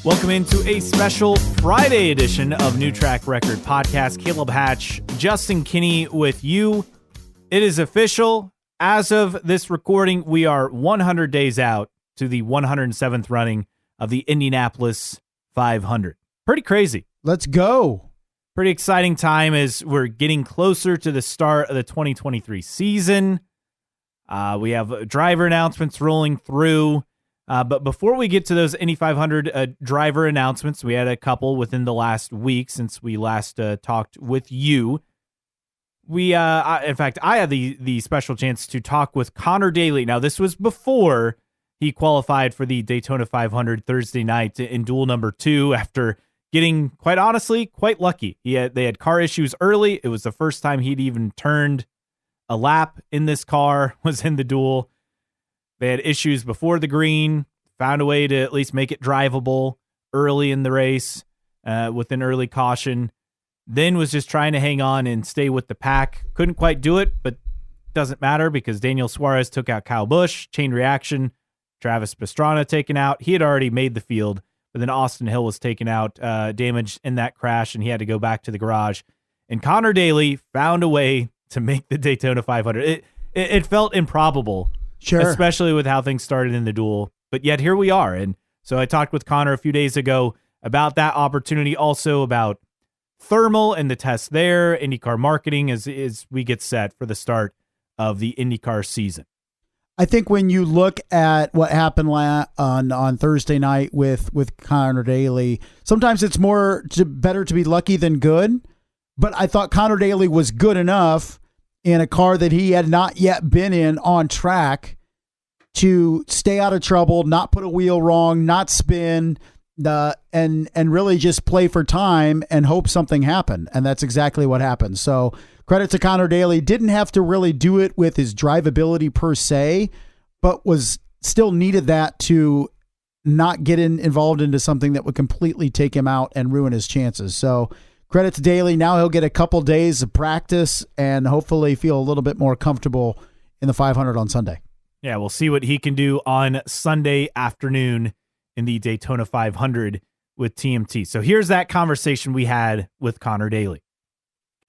Welcome into a special Friday edition of New Track Record Podcast. Caleb Hatch, Justin Kinney with you. It is official. As of this recording, we are 100 days out to the 107th running of the Indianapolis 500. Pretty crazy. Let's go. Pretty exciting time as we're getting closer to the start of the 2023 season. We have driver announcements rolling through. But before we get to those Indy 500 driver announcements, we had a couple within the last week since we last talked with you. In fact, I had the special chance to talk with Conor Daly. Now, this was before he qualified for the Daytona 500 Thursday night in duel number 2 after getting, quite honestly, quite lucky. They had car issues early. It was the first time he'd even turned a lap in this car, was in the duel. They had issues before the green, found a way to at least make it drivable early in the race with an early caution. Then was just trying to hang on and stay with the pack. Couldn't quite do it, but doesn't matter because Daniel Suarez took out Kyle Busch, chain reaction, Travis Pastrana taken out. He had already made the field, but then Austin Hill was taken out, damaged in that crash, and he had to go back to the garage. And Conor Daly found a way to make the Daytona 500. It felt improbable. Sure. Especially with how things started in the duel. But yet here we are. And so I talked with Conor a few days ago about that opportunity, also about thermal and the test there, IndyCar marketing as we get set for the start of the IndyCar season. I think when you look at what happened on Thursday night with Conor Daly, sometimes it's better to be lucky than good. But I thought Conor Daly was good enough in a car that he had not yet been in on track to stay out of trouble, not put a wheel wrong, not spin, and really just play for time and hope something happened. And that's exactly what happened. So credit to Conor Daly. Didn't have to really do it with his drivability per se, but was still needed that to not get involved into something that would completely take him out and ruin his chances. So credit to Daly. Now he'll get a couple days of practice and hopefully feel a little bit more comfortable in the 500 on Sunday. Yeah, we'll see what he can do on Sunday afternoon in the Daytona 500 with TMT. So here's that conversation we had with Conor Daly.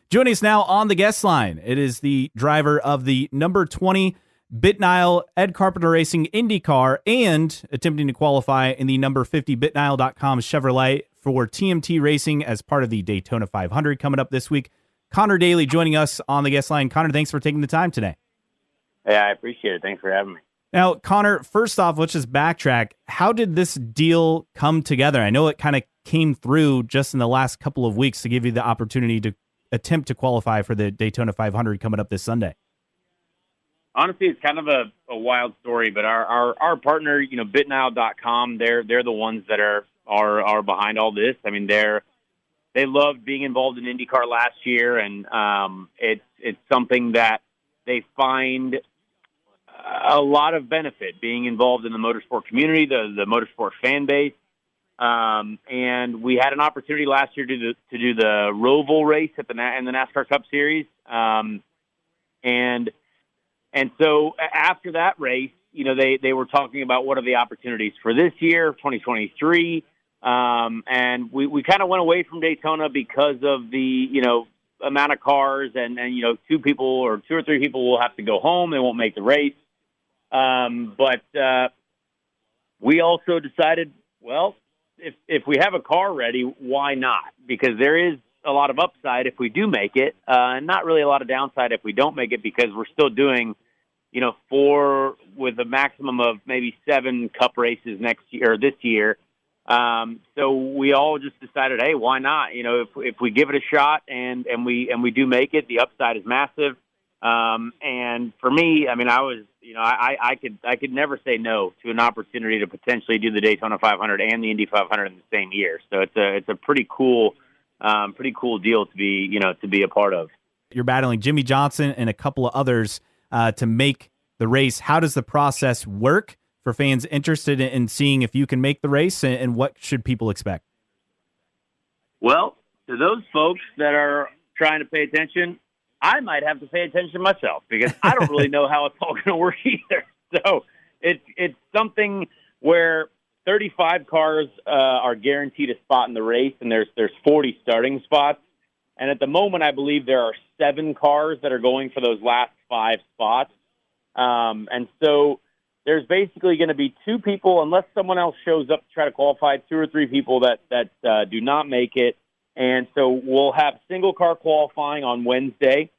Joining us now on the guest line, it is the driver of the number 20 Bitnile Ed Carpenter Racing IndyCar and attempting to qualify in the number 50 Bitnile.com Chevrolet for TMT Racing as part of the Daytona 500 coming up this week. Conor Daly joining us on the guest line. Conor, thanks for taking the time today. Yeah, I appreciate it. Thanks for having me. Now, Conor, first off, let's just backtrack. How did this deal come together? I know it kind of came through just in the last couple of weeks to give you the opportunity to attempt to qualify for the Daytona 500 coming up this Sunday. Honestly, it's kind of a wild story, but our partner, Bitnile.com, they're the ones that are behind all this. I mean, they loved being involved in IndyCar last year, and it's something that they find a lot of benefit being involved in the motorsport community, the motorsport fan base. And we had an opportunity last year to do the Roval race in the NASCAR Cup Series. And so after that race, they were talking about what are the opportunities for this year, 2023. And we kind of went away from Daytona because of the, amount of cars and 2 or 3 people will have to go home. They won't make the race. But we also decided, well, if we have a car ready, why not? Because there is a lot of upside if we do make it, and not really a lot of downside if we don't make it, because we're still doing, 4 with a maximum of maybe 7 Cup races next year or this year. So we all just decided, hey, why not? If we give it a shot and we do make it, the upside is massive. And for me, I mean, I could never say no to an opportunity to potentially do the Daytona 500 and the Indy 500 in the same year. So it's a pretty cool deal to be a part of. You're battling Jimmy Johnson and a couple of others to make the race. How does the process work for fans interested in seeing if you can make the race, and what should people expect? Well, to those folks that are trying to pay attention, I might have to pay attention myself because I don't really know how it's all going to work either. So it's something where 35 cars are guaranteed a spot in the race, and there's 40 starting spots. And at the moment, I believe there are 7 cars that are going for those last 5 spots. And so there's basically going to be 2 people, unless someone else shows up to try to qualify, 2 or 3 people that do not make it. And so we'll have single car qualifying on Wednesday,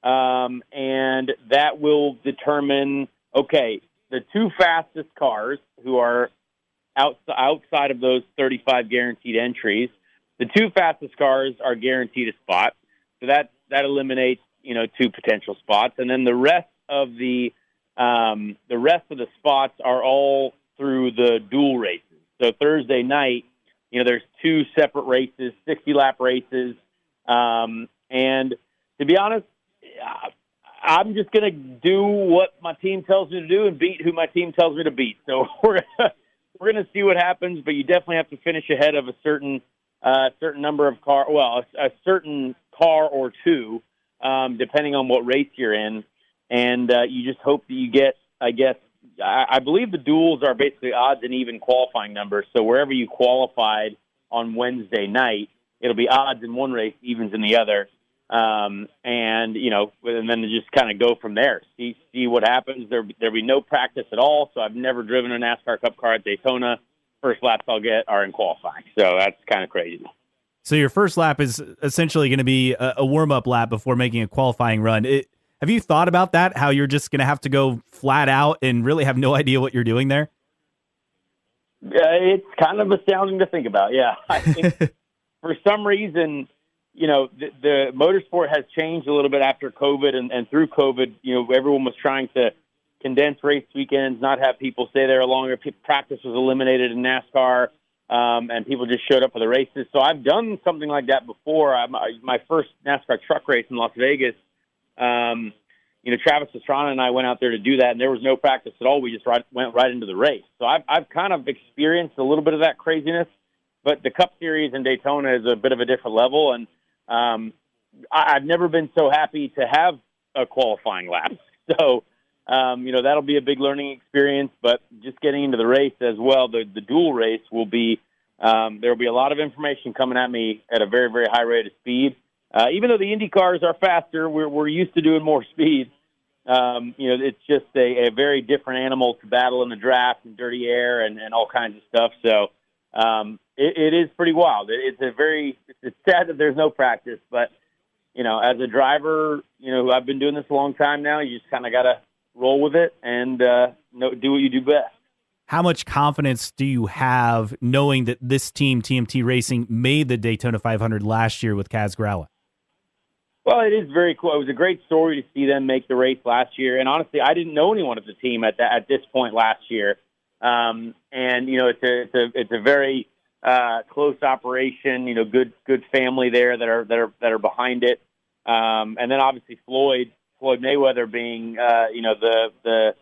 and that will determine, okay, the 2 fastest cars who are outside of those 35 guaranteed entries, the 2 fastest cars are guaranteed a spot. So that eliminates, 2 potential spots. And then the rest of the spots are all through the dual races. So Thursday night, there's 2 separate races, 60-lap races. And to be honest, I'm just going to do what my team tells me to do and beat who my team tells me to beat. So we're going to see what happens, but you definitely have to finish ahead of a certain number of car. Well, a certain car or 2, depending on what race you're in. And you just hope that you get, I guess, I believe the duels are basically odds and even qualifying numbers. So wherever you qualified on Wednesday night, it'll be odds in one race, evens in the other. And then just kind of go from there. See what happens. There'll be no practice at all. So I've never driven a NASCAR Cup car at Daytona. First laps I'll get are in qualifying. So that's kind of crazy. So your first lap is essentially going to be a warm-up lap before making a qualifying run. Have you thought about that, how you're just going to have to go flat out and really have no idea what you're doing there? It's kind of astounding to think about, yeah. I think for some reason, the motorsport has changed a little bit after COVID, and through COVID, everyone was trying to condense race weekends, not have people stay there longer. Practice was eliminated in NASCAR, and people just showed up for the races. So I've done something like that before. My first NASCAR truck race in Las Vegas, Travis Pastrana and I went out there to do that, and there was no practice at all. We just went right into the race. So I've kind of experienced a little bit of that craziness, but the Cup Series in Daytona is a bit of a different level, and I've never been so happy to have a qualifying lap. So, that'll be a big learning experience, but just getting into the race as well, the dual race will be, there'll be a lot of information coming at me at a very, very high rate of speed. Even though the IndyCars are faster, we're used to doing more speed. It's just a very different animal to battle in the draft and dirty air and all kinds of stuff. So it is pretty wild. It's sad that there's no practice, but as a driver, I've been doing this a long time now. You just kind of got to roll with it and do what you do best. How much confidence do you have knowing that this team, TMT Racing, made the Daytona 500 last year with Kaz Grala? Well, it is very cool. It was a great story to see them make the race last year. And honestly, I didn't know anyone at the team at this point last year. It's a very close operation. Good family there that are behind it. And then obviously Floyd Mayweather being the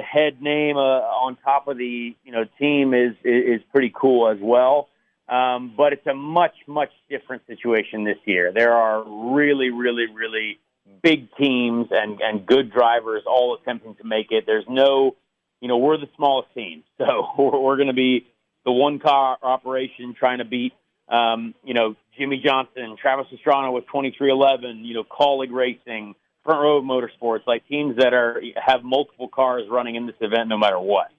head name on top of the team is pretty cool as well. But it's a much, much different situation this year. There are really, really, really big teams and good drivers all attempting to make it. There's no, we're the smallest team. So we're going to be the one-car operation trying to beat, Jimmy Johnson, Travis Pastrana with 2311, Colleague Racing, Front Row Motorsports, like teams that have multiple cars running in this event no matter what.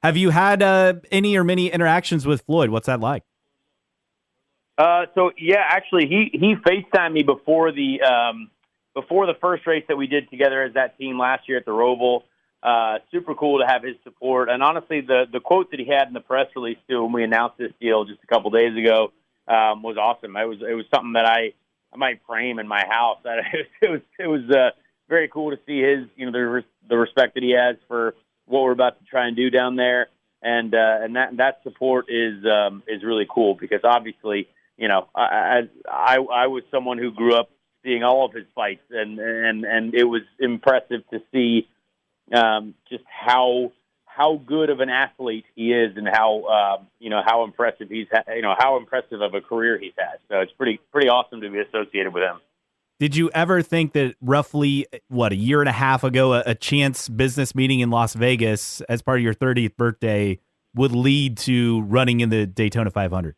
Have you had any or many interactions with Floyd? What's that like? Actually, he FaceTimed me before the first race that we did together as that team last year at the Roval. Super cool to have his support. And honestly, the quote that he had in the press release too when we announced this deal just a couple days ago was awesome. It was something that I might frame in my house. It was very cool to see his the respect that he has for what we're about to try and do down there, and that support is really cool because obviously I was someone who grew up seeing all of his fights and it was impressive to see just how good of an athlete he is and how impressive how impressive of a career he's had. So it's pretty awesome to be associated with him. Did you ever think that roughly, a year and a half ago, a chance business meeting in Las Vegas as part of your 30th birthday would lead to running in the Daytona 500?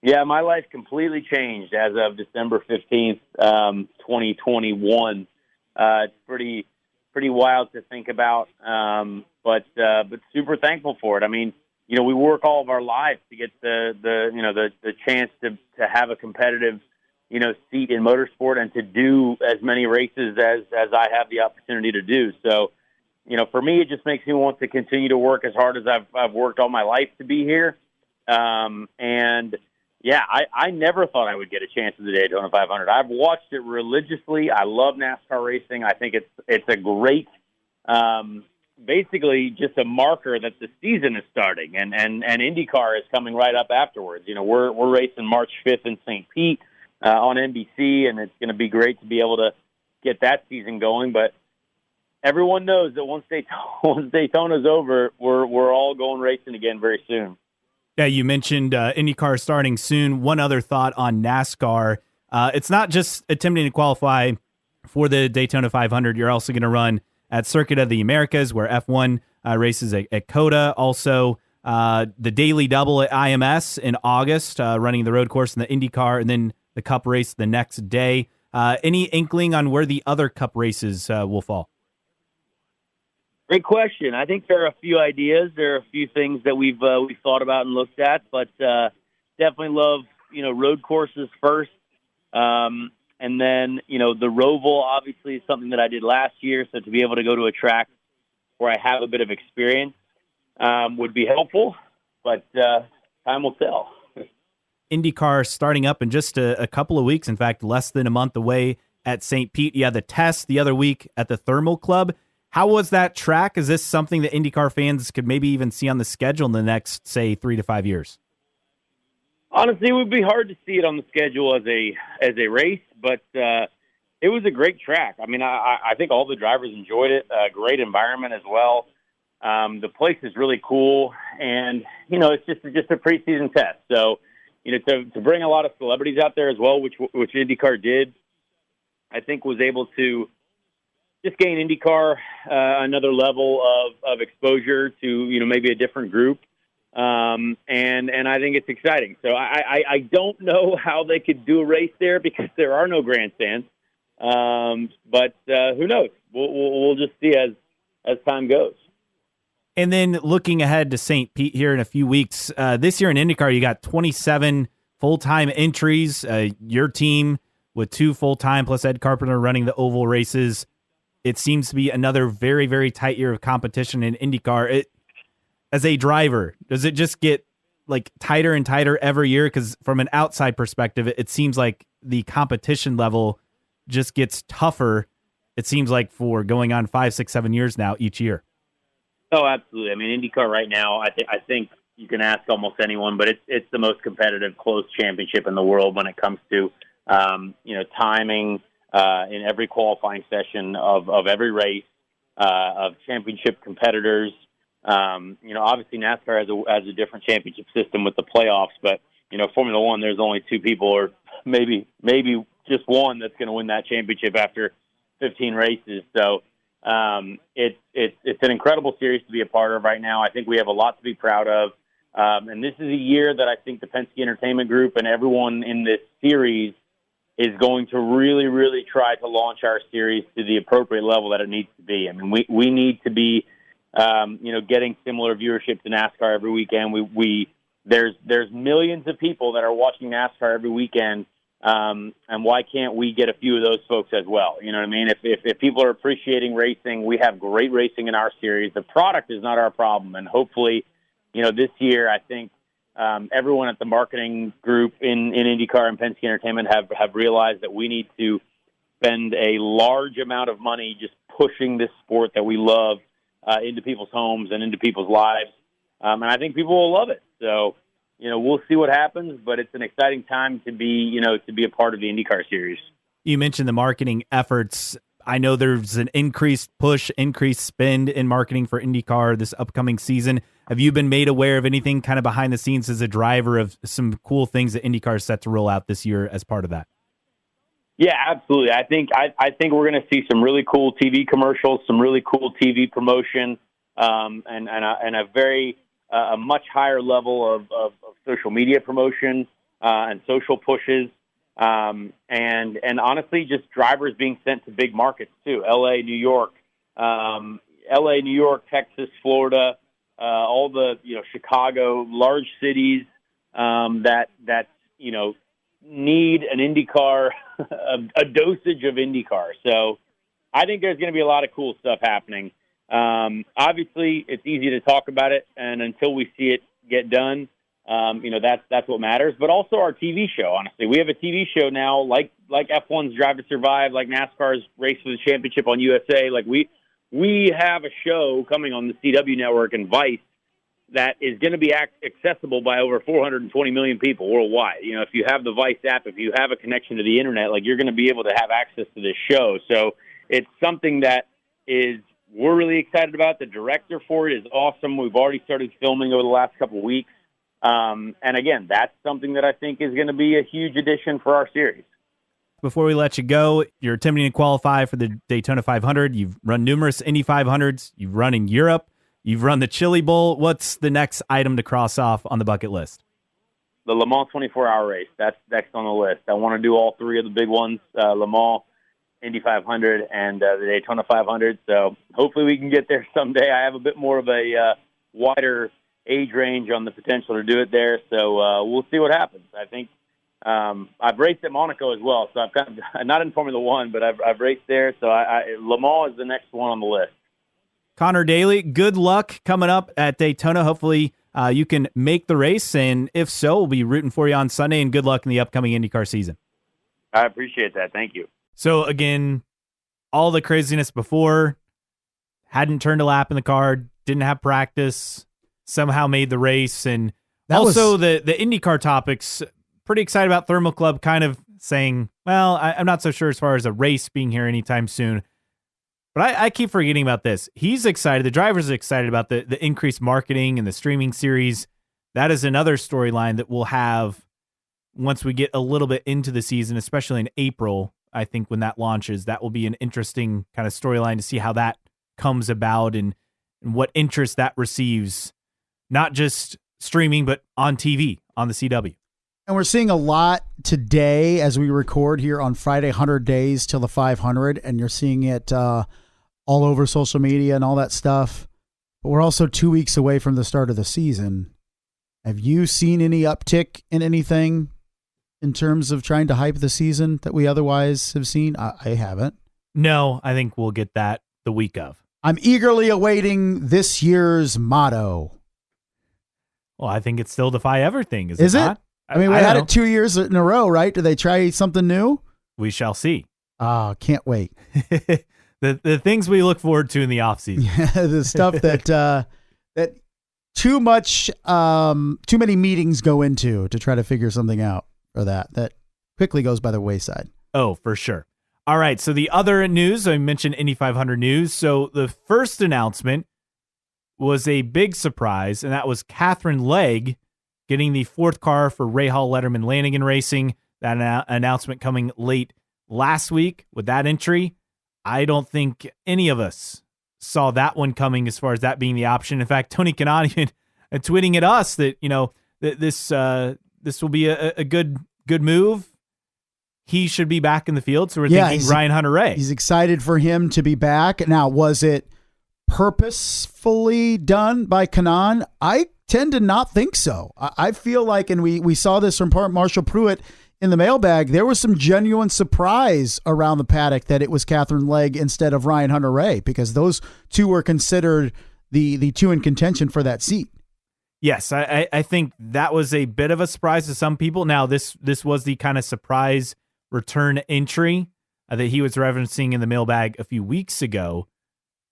Yeah, my life completely changed as of December 15th, 2021. It's pretty wild to think about, but super thankful for it. I mean, we work all of our lives to get the chance to have a competitive, seat in motorsport and to do as many races as I have the opportunity to do. So, for me, it just makes me want to continue to work as hard as I've worked all my life to be here. And yeah, I never thought I would get a chance at the Daytona 500. I've watched it religiously. I love NASCAR racing. I think it's a great, basically just a marker that the season is starting, and IndyCar is coming right up afterwards. We're racing March 5th in St. Pete on NBC, and it's going to be great to be able to get that season going. But everyone knows that once Daytona's over, we're all going racing again very soon. Yeah, you mentioned IndyCar starting soon. One other thought on NASCAR. It's not just attempting to qualify for the Daytona 500. You're also going to run at Circuit of the Americas, where F1 races at COTA. Also, the Daily Double at IMS in August, running the road course in the IndyCar, and then the Cup race the next day. Any inkling on where the other Cup races will fall? Great question. I think there are a few ideas. There are a few things that we've thought about and looked at, but definitely love road courses first, and then the Roval obviously is something that I did last year. So to be able to go to a track where I have a bit of experience would be helpful, but time will tell. IndyCar starting up in just a couple of weeks. In fact, less than a month away at St. Pete. You had the test the other week at the Thermal Club. How was that track? Is this something that IndyCar fans could maybe even see on the schedule in the next, say, 3 to 5 years? Honestly, it would be hard to see it on the schedule as a race, but it was a great track. I mean, I think all the drivers enjoyed it. Great environment as well. The place is really cool, and it's just a preseason test. So, to bring a lot of celebrities out there as well, which IndyCar did, I think was able to just gain IndyCar another level of exposure to maybe a different group, and I think it's exciting. So I don't know how they could do a race there because there are no grandstands, but who knows? We'll just see as time goes. And then looking ahead to St. Pete here in a few weeks, this year in IndyCar you got 27 full-time entries. Your team with 2 full-time plus Ed Carpenter running the oval races. It seems to be another very, very tight year of competition in IndyCar. As a driver, does it just get tighter and tighter every year? Because from an outside perspective, it seems like the competition level just gets tougher. It seems like for going on 5, 6, 7 years now each year. Oh, absolutely. I mean, IndyCar right now, I think you can ask almost anyone, but it's the most competitive close championship in the world when it comes to timing. In every qualifying session of every race, of championship competitors. Obviously NASCAR has a different championship system with the playoffs, but, Formula One, there's only 2 people or maybe just one that's going to win that championship after 15 races. So it's an incredible series to be a part of right now. I think we have a lot to be proud of. And this is a year that I think the Penske Entertainment Group and everyone in this series is going to really, really try to launch our series to the appropriate level that it needs to be. I mean, we need to be, getting similar viewership to NASCAR every weekend. There's millions of people that are watching NASCAR every weekend, and why can't we get a few of those folks as well? You know what I mean? If people are appreciating racing, we have great racing in our series. The product is not our problem, and hopefully, this year I think. Everyone at the marketing group in IndyCar and Penske Entertainment have realized that we need to spend a large amount of money just pushing this sport that we love into people's homes and into people's lives. And I think people will love it. So, we'll see what happens, but it's an exciting time to be a part of the IndyCar series. You mentioned the marketing efforts. I know there's an increased push, increased spend in marketing for IndyCar this upcoming season. Have you been made aware of anything kind of behind the scenes as a driver of some cool things that IndyCar is set to roll out this year as part of that? Yeah, absolutely. I think we're going to see some really cool TV commercials, some really cool TV promotion, and a very a much higher level of social media promotion and social pushes. And honestly, just drivers being sent to big markets too. LA, New York, Texas, Florida, all the, Chicago, large cities, that need an IndyCar, a dosage of IndyCar. So I think there's going to be a lot of cool stuff happening. Obviously it's easy to talk about it, and until we see it get done, that's what matters. But also our TV show, honestly. We have a TV show now, like F1's Drive to Survive, like NASCAR's Race for the Championship on USA. Like we have a show coming on the CW network and Vice that is going to be accessible by over 420 million people worldwide. If you have the Vice app, if you have a connection to the internet, like, you're going to be able to have access to this show. So it's something that we're really excited about. The director for it is awesome. We've already started filming over the last couple of weeks. And again, that's something that I think is going to be a huge addition for our series. Before we let you go, you're attempting to qualify for the Daytona 500. You've run numerous Indy 500s. You've run in Europe. You've run the Chili Bowl. What's the next item to cross off on the bucket list? The Le Mans 24-hour race. That's next on the list. I want to do all three of the big ones, Le Mans, Indy 500, and the Daytona 500. So hopefully we can get there someday. I have a bit more of a wider age range on the potential to do it there. So we'll see what happens. I think I've raced at Monaco as well. So I'm not in Formula One, but I've raced there. So Le Mans is the next one on the list. Conor Daly, good luck coming up at Daytona. Hopefully you can make the race, and if so, we'll be rooting for you on Sunday, and good luck in the upcoming IndyCar season. I appreciate that. Thank you. So again, all the craziness before, hadn't turned a lap in the car, didn't have practice, somehow made the race, and the IndyCar topics, pretty excited about Thermal Club kind of saying, well, I'm not so sure as far as a race being here anytime soon. But I keep forgetting about this. He's excited. The drivers are excited about the increased marketing and the streaming series. That is another storyline that we'll have once we get a little bit into the season, especially in April. I think when that launches, that will be an interesting kind of storyline to see how that comes about and what interest that receives, not just streaming, but on TV, on the CW. And we're seeing a lot today as we record here on Friday, 100 days till the 500, and you're seeing it all over social media and all that stuff. But we're also 2 weeks away from the start of the season. Have you seen any uptick in anything in terms of trying to hype the season that we otherwise have seen? I haven't. No, I think we'll get that the week of. I'm eagerly awaiting this year's motto. Well, I think it's still Defy Everything. Is it not? I mean, we had it 2 years in a row, right? Do they try something new? We shall see. Oh, can't wait. the things we look forward to in the offseason. Yeah, the stuff that too many meetings go into to try to figure something out, or that quickly goes by the wayside. Oh, for sure. All right, so the other news, I mentioned Indy 500 news. So the first announcement was a big surprise, and that was Katherine Legge getting the fourth car for Rahal Letterman Lanigan Racing. That announcement coming late last week with that entry. I don't think any of us saw that one coming as far as that being the option. In fact, Tony Kanaan even tweeting at us that, that this will be a good move. He should be back in the field. So we're thinking Ryan Hunter-Reay. He's excited for him to be back. Now, was it purposefully done by Kanaan? I tend to not think so. I feel like, and we saw this from Marshall Pruitt in the mailbag, there was some genuine surprise around the paddock that it was Katherine Legge instead of Ryan Hunter-Reay, because those two were considered the two in contention for that seat. Yes, I think that was a bit of a surprise to some people. Now, this was the kind of surprise return entry that he was referencing in the mailbag a few weeks ago.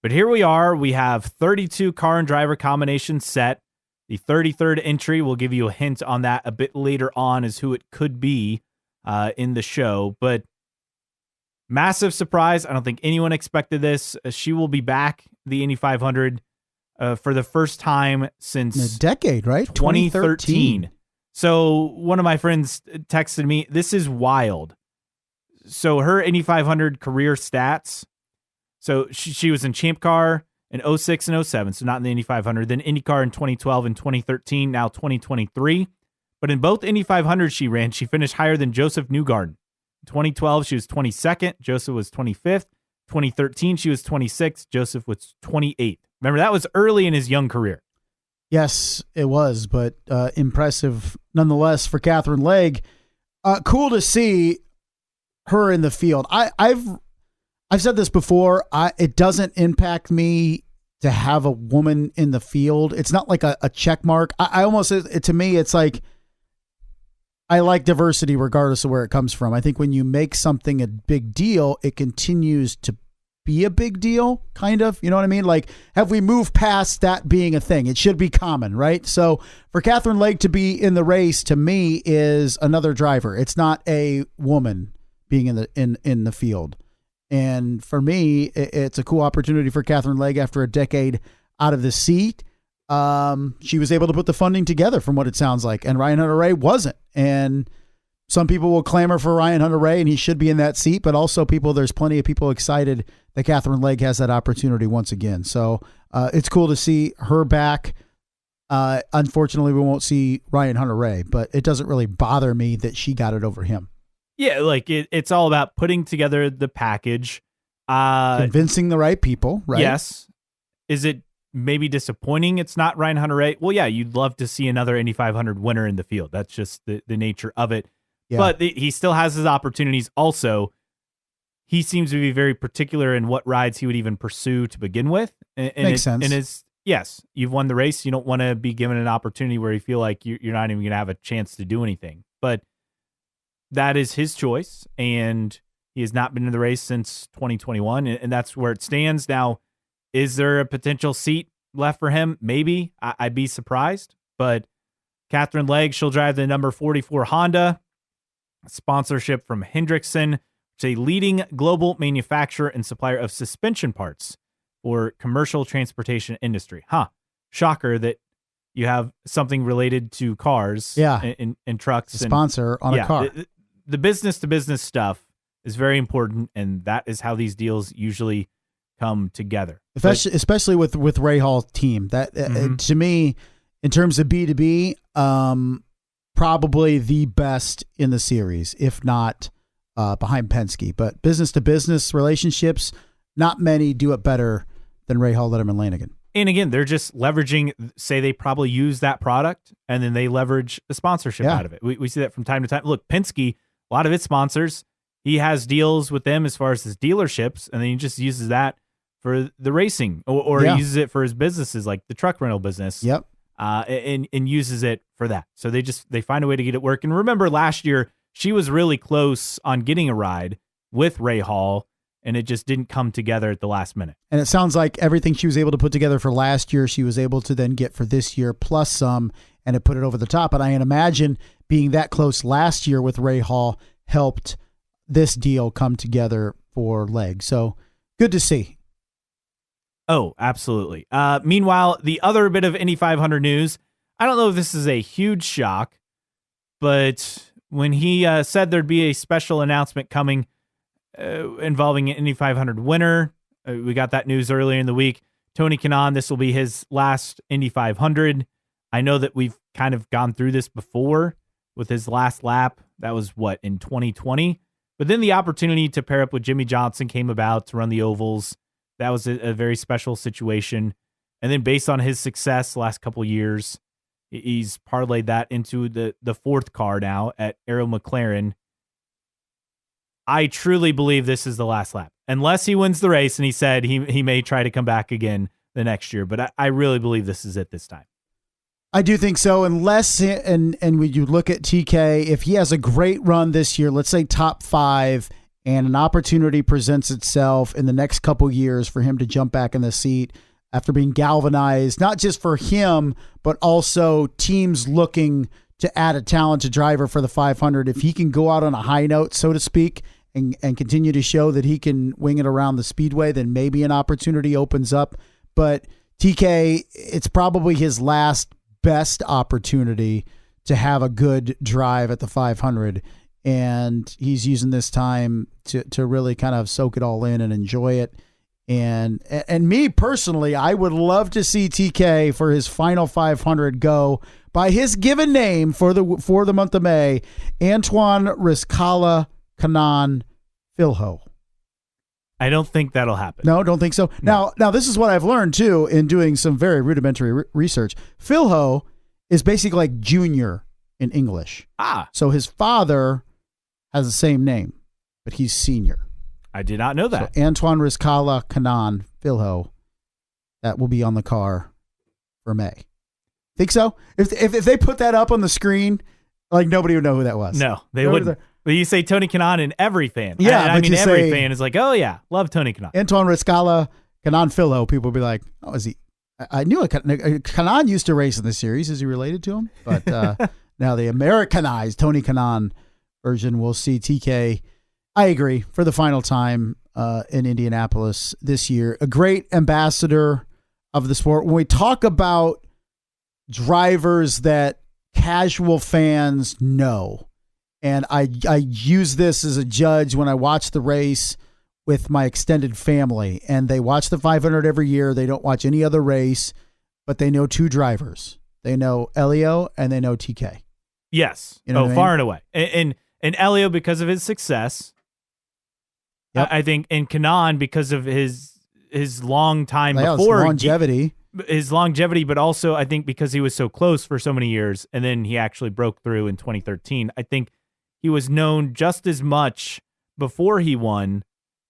But here we are. We have 32 car and driver combinations set. The 33rd entry, we'll give you a hint on that a bit later on as who it could be in the show. But massive surprise. I don't think anyone expected this. She will be back the Indy 500 for the first time since a decade, right? 2013. So one of my friends texted me, this is wild. So her Indy 500 career stats. So she was in Champ Car, in 06 and 07, so not in the Indy 500. Then IndyCar in 2012 and 2013, now 2023. But in both Indy 500 she ran, she finished higher than Joseph Newgarden. In 2012, she was 22nd. Joseph was 25th. 2013, she was 26th. Joseph was 28th. Remember, that was early in his young career. Yes, it was, but impressive nonetheless for Katherine Legge. Cool to see her in the field. I've said this before. It doesn't impact me to have a woman in the field. It's not like a check mark. I almost, to me, it's like, I like diversity regardless of where it comes from. I think when you make something a big deal, it continues to be a big deal, kind of. You know what I mean? Like, have we moved past that being a thing? It should be common, right? So for Katherine Legge to be in the race, to me, is another driver. It's not a woman being in the field. And for me, it's a cool opportunity for Katherine Legge after a decade out of the seat. She was able to put the funding together from what it sounds like, and Ryan Hunter-Reay wasn't. And some people will clamor for Ryan Hunter-Reay, and he should be in that seat, but also there's plenty of people excited that Katherine Legge has that opportunity once again. So it's cool to see her back. Unfortunately, we won't see Ryan Hunter-Reay, but it doesn't really bother me that she got it over him. Yeah, like it's all about putting together the package. Convincing the right people, right? Yes. Is it maybe disappointing it's not Ryan Hunter-Reay? Well, yeah, you'd love to see another Indy 500 winner in the field. That's just the nature of it. Yeah. But he still has his opportunities. Also, he seems to be very particular in what rides he would even pursue to begin with. And Makes sense. And yes, you've won the race. You don't want to be given an opportunity where you feel like you're not even going to have a chance to do anything. But that is his choice, and he has not been in the race since 2021, and that's where it stands. Now, is there a potential seat left for him? Maybe. I'd be surprised. But Katherine Legge, she'll drive the number 44 Honda. Sponsorship from Hendrickson, which is a leading global manufacturer and supplier of suspension parts for commercial transportation industry. Shocker that you have something related to cars and trucks. A sponsor on a car. The business-to-business stuff is very important, and that is how these deals usually come together. Especially with Rahal team. That to me, in terms of B2B, probably the best in the series, if not behind Penske. But business-to-business relationships, not many do it better than Rahal Letterman Lanigan. And again, they're just leveraging, say they probably use that product, and then they leverage the sponsorship out of it. We see that from time to time. Look, Penske, a lot of its sponsors, he has deals with them as far as his dealerships, and then he just uses that for the racing, or he uses it for his businesses, like the truck rental business. Yep. And uses it for that. So they find a way to get it working. Remember last year, she was really close on getting a ride with Rahal, and it just didn't come together at the last minute. And it sounds like everything she was able to put together for last year, she was able to then get for this year plus some, and it put it over the top. And I can imagine being that close last year with Rahal helped this deal come together for Legge. So good to see. Oh, absolutely. Meanwhile, the other bit of Indy 500 news, I don't know if this is a huge shock, but when he said there'd be a special announcement coming involving an Indy 500 winner, we got that news earlier in the week. Tony Kanaan, this will be his last Indy 500. I know that we've kind of gone through this before with his last lap. That was in 2020. But then the opportunity to pair up with Jimmy Johnson came about to run the ovals. That was a very special situation. And then based on his success the last couple of years, he's parlayed that into the fourth car now at Arrow McLaren. I truly believe this is the last lap. Unless he wins the race, and he said he may try to come back again the next year. But I really believe this is it this time. I do think so, unless, and when you look at TK, if he has a great run this year, let's say top 5, and an opportunity presents itself in the next couple years for him to jump back in the seat after being galvanized, not just for him, but also teams looking to add a talented driver for the 500. If he can go out on a high note, so to speak, and continue to show that he can wing it around the speedway, then maybe an opportunity opens up. But TK, it's probably his last best opportunity to have a good drive at the 500. And he's using this time to really kind of soak it all in and enjoy it. And me personally, I would love to see TK for his final 500 go by his given name for the month of May, Antoine Riscala Kanaan Filho. I don't think that'll happen. No, don't think so. No. Now this is what I've learned too in doing some very rudimentary research. Filho is basically like junior in English. So his father has the same name, but he's senior. I did not know that. So Antoine Riscala Kanaan Filho, that will be on the car for May. Think so? If they put that up on the screen, like nobody would know who that was. No, they wouldn't. But you say Tony Kanaan, and every fan. Yeah, I mean every fan is like, oh yeah, love Tony Kanaan. Antoine Riscala Kanaan Filho. People will be like, oh, is he? I knew Kanaan used to race in the series. Is he related to him? But now the Americanized Tony Kanaan version, we'll see TK. I agree, for the final time in Indianapolis this year. A great ambassador of the sport. When we talk about drivers that casual fans know, and I use this as a judge when I watch the race with my extended family, and they watch the 500 every year. They don't watch any other race, but they know two drivers. They know Elio and they know TK. Yes. You know what I mean? Far and away. And Elio because of his success. Yep. I think, and Kanaan because of his long time before longevity. His longevity, but also I think because he was so close for so many years, and then he actually broke through in 2013. I think he was known just as much before he won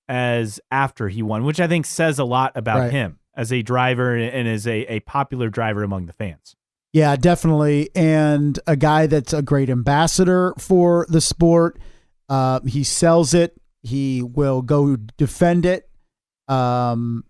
as after he won, which I think says a lot about him as a driver and as a popular driver among the fans. Yeah, definitely. And a guy that's a great ambassador for the sport. He sells it. He will go defend it. And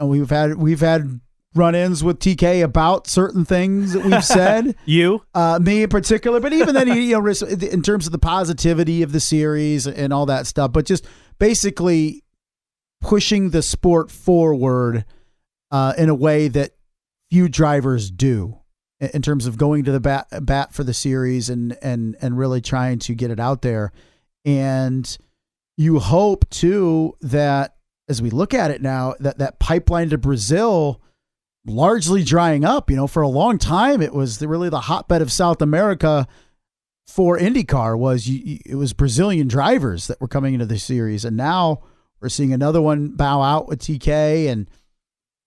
we've had run-ins with TK about certain things that we've said. You? Me in particular, but even then, in terms of the positivity of the series and all that stuff, but just basically pushing the sport forward in a way that few drivers do, in terms of going to the bat for the series and really trying to get it out there. And you hope too that as we look at it now, that pipeline to Brazil largely drying up. For a long time, it was really the hotbed of South America for IndyCar. It was Brazilian drivers that were coming into the series, and now we're seeing another one bow out with TK,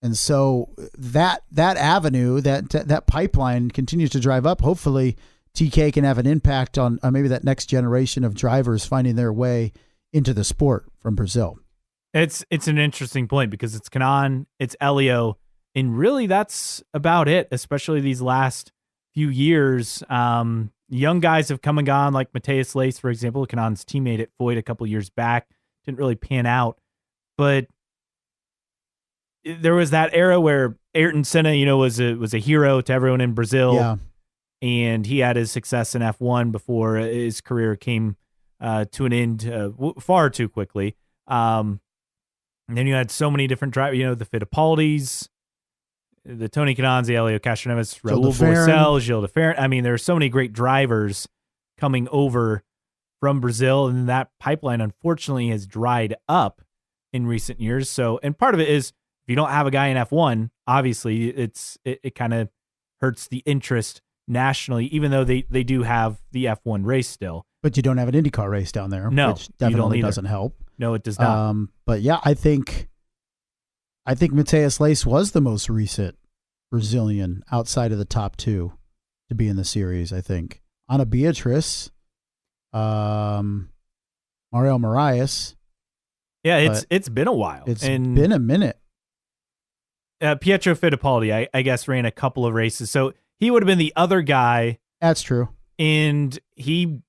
and so that avenue, that pipeline continues to drive up. Hopefully, TK can have an impact on maybe that next generation of drivers finding their way into the sport from Brazil. It's an interesting point because it's Kanaan, it's Elio, and really that's about it, especially these last few years. Young guys have come and gone, like Matheus Leis, for example, Kanaan's teammate at Floyd a couple years back. Didn't really pan out. But there was that era where Ayrton Senna, was a hero to everyone in Brazil. Yeah. And he had his success in F1 before his career came to an end far too quickly. And then you had so many different drivers, the Fittipaldis, the Tony Kanaans, the Elio Castroneves, Rahul Borsell, Gilles de Ferran. I mean, there are so many great drivers coming over from Brazil, and that pipeline, unfortunately, has dried up in recent years. So, and part of it is if you don't have a guy in F1, obviously it kind of hurts the interest nationally, even though they do have the F1 race still. But you don't have an IndyCar race down there, no, which definitely doesn't help. No, it does not. But yeah, I think Matheus Leis was the most recent Brazilian outside of the top two to be in the series. I think Ana Beatriz, Mariel Marias. Yeah, it's been a while. It's been a minute. Pietro Fittipaldi, I guess, ran a couple of races, so he would have been the other guy. That's true. And he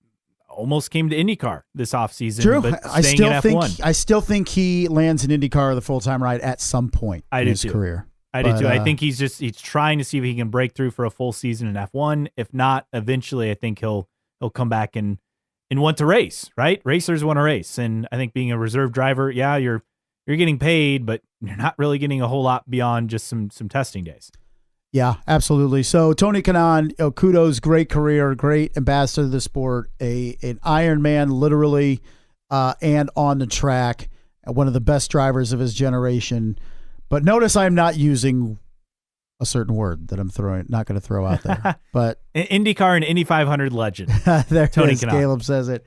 almost came to IndyCar this offseason. True. But I still think he lands in IndyCar the full-time ride at some point in his career. I do too. I think he's trying to see if he can break through for a full season in F1. If not, eventually I think he'll come back and want to race, right? Racers want to race. And I think being a reserve driver, yeah, you're getting paid, but you're not really getting a whole lot beyond just some testing days. Yeah, absolutely. So Tony Kanaan, kudos, great career, great ambassador of the sport, an Iron Man literally and on the track. one of the best drivers of his generation. But notice I'm not using a certain word that I'm not going to throw out there. But IndyCar and Indy 500 legend. There Tony it is. Kanaan. Caleb says it.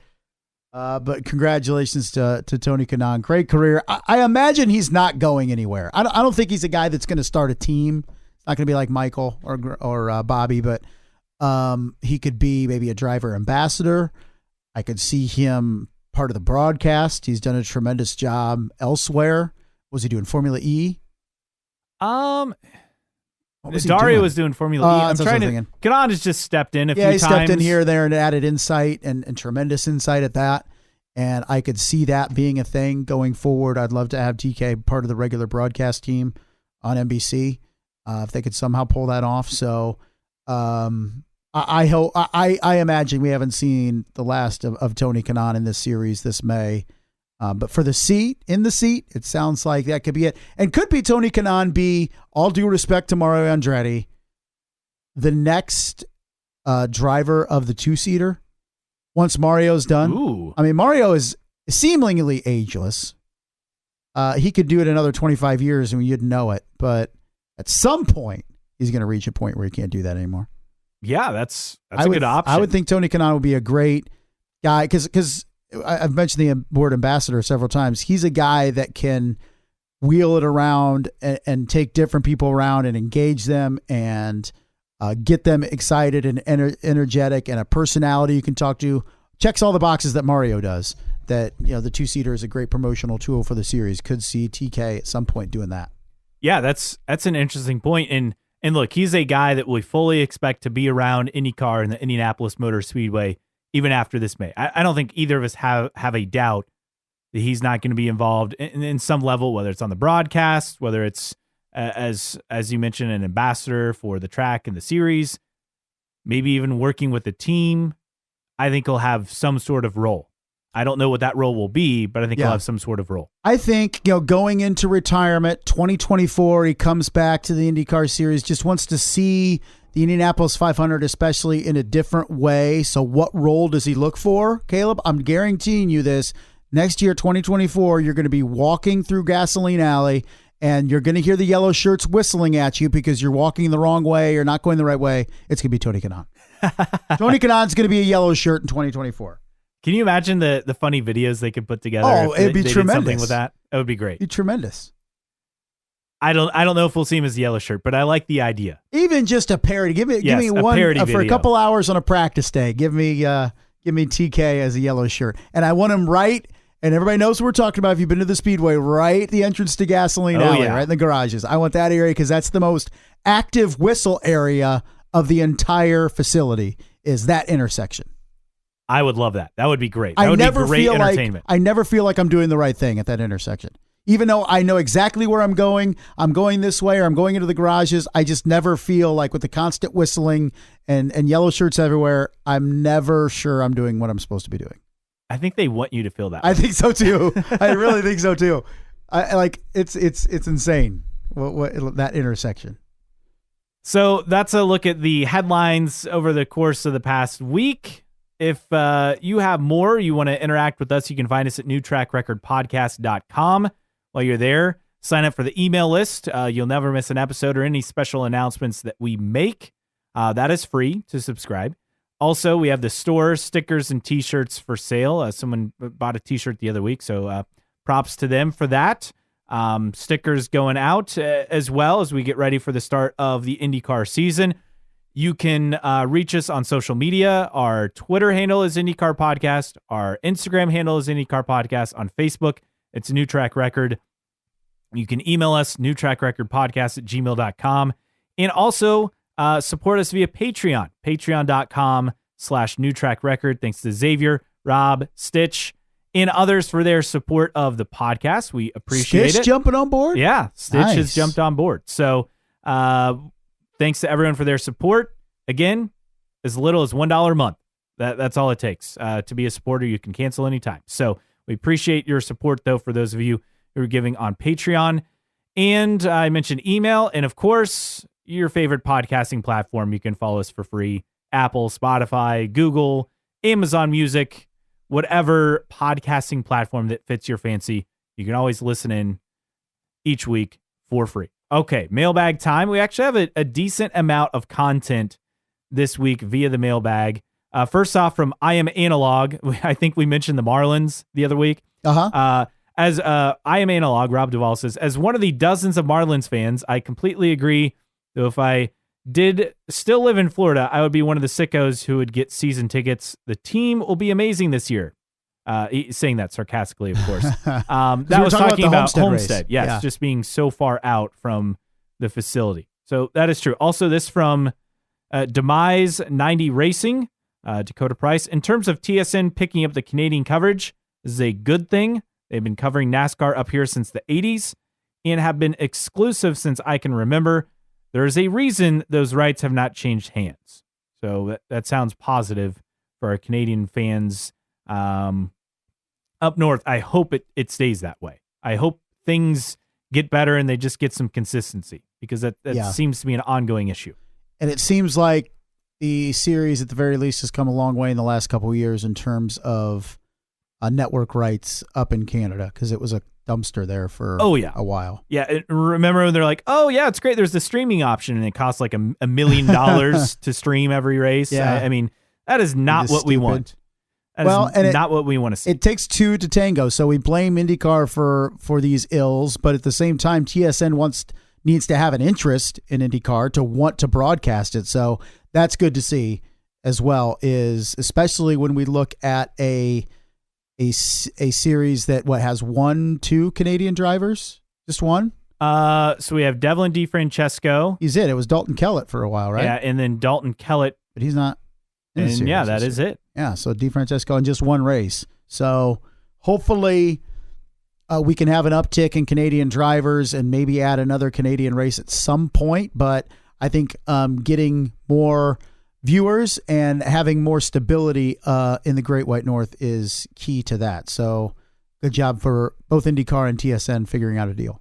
But congratulations to Tony Kanaan. Great career. I imagine he's not going anywhere. I don't think he's a guy that's going to start a team. It's not going to be like Michael or Bobby, but he could be maybe a driver ambassador. I could see him part of the broadcast. He's done a tremendous job elsewhere. What was he doing? Formula E? Dario was doing Formula E. I'm trying to. Kanaan has just stepped in a few times. Yeah, he stepped in here, there, and added insight and tremendous insight at that. And I could see that being a thing going forward. I'd love to have TK part of the regular broadcast team on NBC if they could somehow pull that off. So I hope. I imagine we haven't seen the last of Tony Kanaan in this series this May. But for the seat, it sounds like that could be it. And could be Tony Kanaan be, all due respect to Mario Andretti, the next driver of the two-seater once Mario's done. Ooh. I mean, Mario is seemingly ageless. He could do it another 25 years and you'd know it. But at some point, he's going to reach a point where he can't do that anymore. Yeah, that's a good option. I would think Tony Kanaan would be a great guy because I've mentioned the word ambassador several times. He's a guy that can wheel it around and take different people around and engage them and get them excited and energetic, and a personality you can talk to. Checks all the boxes that Mario does. That, the two-seater is a great promotional tool for the series. Could see TK at some point doing that. Yeah, that's an interesting point. And look, he's a guy that we fully expect to be around IndyCar and the Indianapolis Motor Speedway even after this May. I don't think either of us have a doubt that he's not going to be involved in some level, whether it's on the broadcast, whether it's, as you mentioned, an ambassador for the track and the series, maybe even working with the team. I think he'll have some sort of role. I don't know what that role will be, but I think he'll have some sort of role. I think, going into retirement, 2024, he comes back to the IndyCar series, just wants to see the Indianapolis 500, especially in a different way. So what role does he look for, Caleb? I'm guaranteeing you this. Next year, 2024, you're going to be walking through Gasoline Alley, and you're going to hear the yellow shirts whistling at you because you're walking the wrong way or not going the right way. It's going to be Tony Kanaan. Tony Kanaan's going to be a yellow shirt in 2024. Can you imagine the funny videos they could put together? Oh, it'd be they tremendous. Did something with that. It would be great. It'd be tremendous. I don't know if we'll see him as the yellow shirt, but I like the idea. Even just a parody. Give me one for a couple hours on a practice day. Give me TK as a yellow shirt, and I want him right. And everybody knows what we're talking about. If you've been to the Speedway, right at the entrance to Gasoline Alley, right in the garages. I want that area because that's the most active whistle area of the entire facility. Is that intersection? I would love that. That would be great. That would be great entertainment. I never feel like I'm doing the right thing at that intersection. Even though I know exactly where I'm going this way, or I'm going into the garages, I just never feel like, with the constant whistling and yellow shirts everywhere, I'm never sure I'm doing what I'm supposed to be doing. I think they want you to feel that way. I think so too. I really think so too. It's insane what that intersection. So that's a look at the headlines over the course of the past week. If you have more, you want to interact with us, you can find us at newtrackrecordpodcast.com. While you're there, sign up for the email list. You'll never miss an episode or any special announcements that we make. That is free to subscribe. Also, we have the store, stickers and T-shirts for sale. Someone bought a T-shirt the other week, so props to them for that. Stickers going out as well as we get ready for the start of the IndyCar season. You can reach us on social media. Our Twitter handle is IndyCar Podcast. Our Instagram handle is IndyCar Podcast. On Facebook, it's New Track Record. You can email us, newtrackrecordpodcast@gmail.com. And also support us via Patreon, patreon.com/newtrackrecord. Thanks to Xavier, Rob, Stitch, and others for their support of the podcast. We appreciate Stitch it. Jumping on board? Yeah, Stitch has jumped on board. So thanks to everyone for their support. Again, as little as $1 a month. That's all it takes to be a supporter. You can cancel anytime. So we appreciate your support, though, for those of you who are giving on Patreon. And I mentioned email. And, of course, your favorite podcasting platform. You can follow us for free. Apple, Spotify, Google, Amazon Music, whatever podcasting platform that fits your fancy. You can always listen in each week for free. Okay, mailbag time. We actually have a decent amount of content this week via the mailbag. First off, from I Am Analog, I think we mentioned the Marlins the other week. As I Am Analog, Rob Duvall says, as one of the dozens of Marlins fans, I completely agree. Though if I did still live in Florida, I would be one of the sickos who would get season tickets. The team will be amazing this year. Saying that sarcastically, of course. That was talking about Homestead. Yes, yeah. Just being so far out from the facility. So that is true. Also, this from Demise 90 Racing, Dakota Price. In terms of TSN picking up the Canadian coverage, this is a good thing. They've been covering NASCAR up here since the 80s and have been exclusive since I can remember. There is a reason those rights have not changed hands. So that sounds positive for our Canadian fans up north. I hope it stays that way. I hope things get better and they just get some consistency, because that seems to be an ongoing issue. And it seems like the series, at the very least, has come a long way in the last couple of years in terms of network rights up in Canada, because it was a dumpster there for a while. Yeah, remember when they're like, oh, yeah, it's great. There's the streaming option, and it costs like $1 million to stream every race. Yeah. I mean, that is not what we want. That is not what we want to see. It takes two to tango, so we blame IndyCar for these ills, but at the same time, TSN needs to have an interest in IndyCar to want to broadcast it. So that's good to see as well, is especially when we look at a series that has 1-2 Canadian drivers, just one. So we have Devlin DeFrancesco. He's it. It was Dalton Kellett for a while, right? Yeah, and then Dalton Kellett, but he's not. And yeah, that is it. Yeah, so DeFrancesco in just one race. So hopefully we can have an uptick in Canadian drivers and maybe add another Canadian race at some point. But I think getting more viewers and having more stability in the Great White North is key to that. So good job for both IndyCar and TSN figuring out a deal.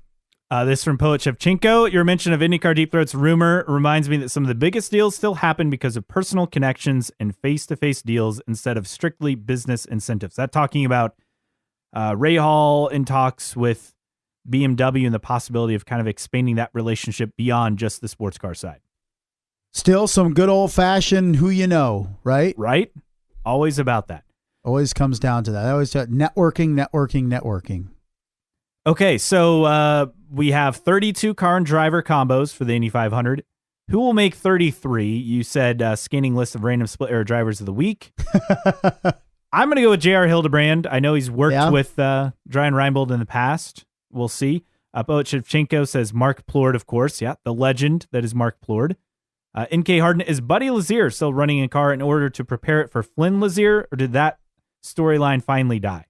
This from Poet Shevchenko. Your mention of IndyCar Deep Throat's rumor reminds me that some of the biggest deals still happen because of personal connections and face-to-face deals instead of strictly business incentives. That talking about Rahal in talks with BMW and the possibility of kind of expanding that relationship beyond just the sports car side. Still some good old-fashioned who you know, right? Right? Always about that. Always comes down to that. Always networking. Okay, so we have 32 car and driver combos for the Indy 500. Who will make 33? You said scanning list of random split era drivers of the week. I'm going to go with J.R. Hildebrand. I know he's worked with Brian Reinbold in the past. We'll see. Poet Shevchenko says Mark Plord, of course. Yeah, the legend that is Mark Plord. NK Harden, is Buddy Lazier still running a car in order to prepare it for Flynn Lazier, or did that storyline finally die?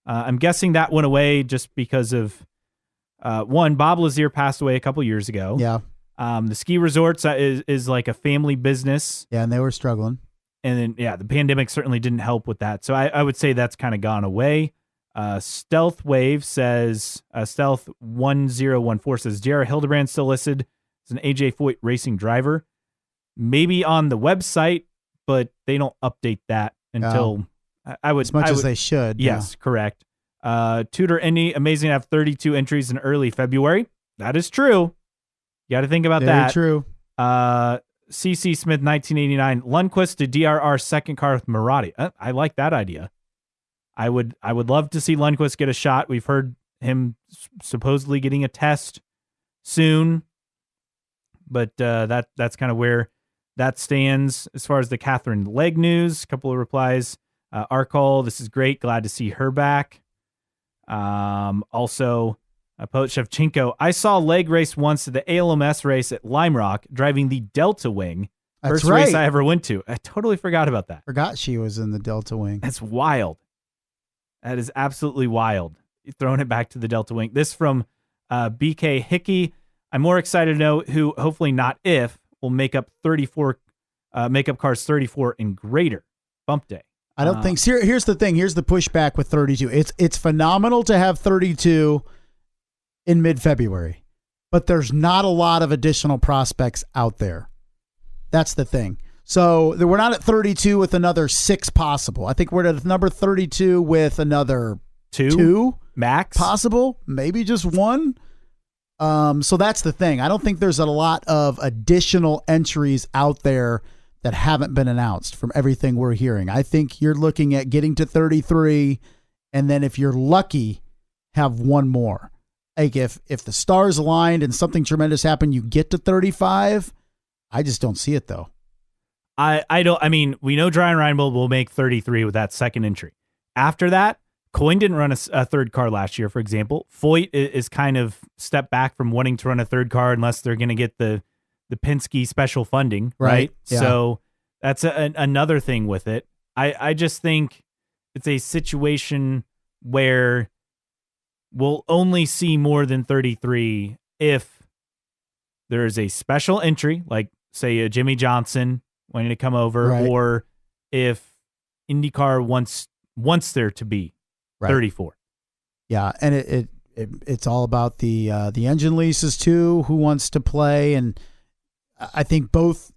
I'm guessing that went away just because of, one, Bob Lazier passed away a couple years ago. Yeah. The ski resorts is like a family business. Yeah, and they were struggling. And then, the pandemic certainly didn't help with that. So I would say that's kind of gone away. Stealth Wave says, Stealth 1014 says, J.R. Hildebrand still listed as an AJ Foyt racing driver. Maybe on the website, but they don't update that until... as much as they should. Yes, Correct. Tudor Indy, amazing to have 32 entries in early February. That is true. You got to think about that. Very true. CC Smith, 1989. Lundqvist to DRR second car with Maserati. I like that idea. I would love to see Lundqvist get a shot. We've heard him supposedly getting a test soon, but that's kind of where that stands as far as the Katherine Legge news. A couple of replies. Arkall, this is great. Glad to see her back. Also, Poet Shevchenko, I saw Legge race once at the ALMS race at Lime Rock, driving the Delta Wing. First race I ever went to. I totally forgot about that. Forgot she was in the Delta Wing. That's wild. That is absolutely wild. You're throwing it back to the Delta Wing. This from BK Hickey. I'm more excited to know who, hopefully not if, will make up cars 34 and greater. Bump day. I don't think. Here's the thing. Here's the pushback with 32. It's phenomenal to have 32 in mid-February, but there's not a lot of additional prospects out there. That's the thing. So we're not at 32 with another 6 possible. I think we're at number 32 with another Two max. possible, maybe just one. So that's the thing. I don't think there's a lot of additional entries out there that haven't been announced from everything we're hearing. I think you're looking at getting to 33, and then if you're lucky, have one more. Like if the stars aligned and something tremendous happened, you get to 35. I just don't see it though. I don't. I mean, we know Brian Reinbold will make 33 with that second entry. After that, Coyne didn't run a third car last year, for example. Foyt is kind of stepped back from wanting to run a third car unless they're going to get the Penske special funding, right? Yeah. So that's another thing with it. I just think it's a situation where we'll only see more than 33 if there is a special entry, like say a Jimmy Johnson wanting to come over, right, or if IndyCar wants there to be 34. Yeah, and it's all about the engine leases too. Who wants to play? And I think both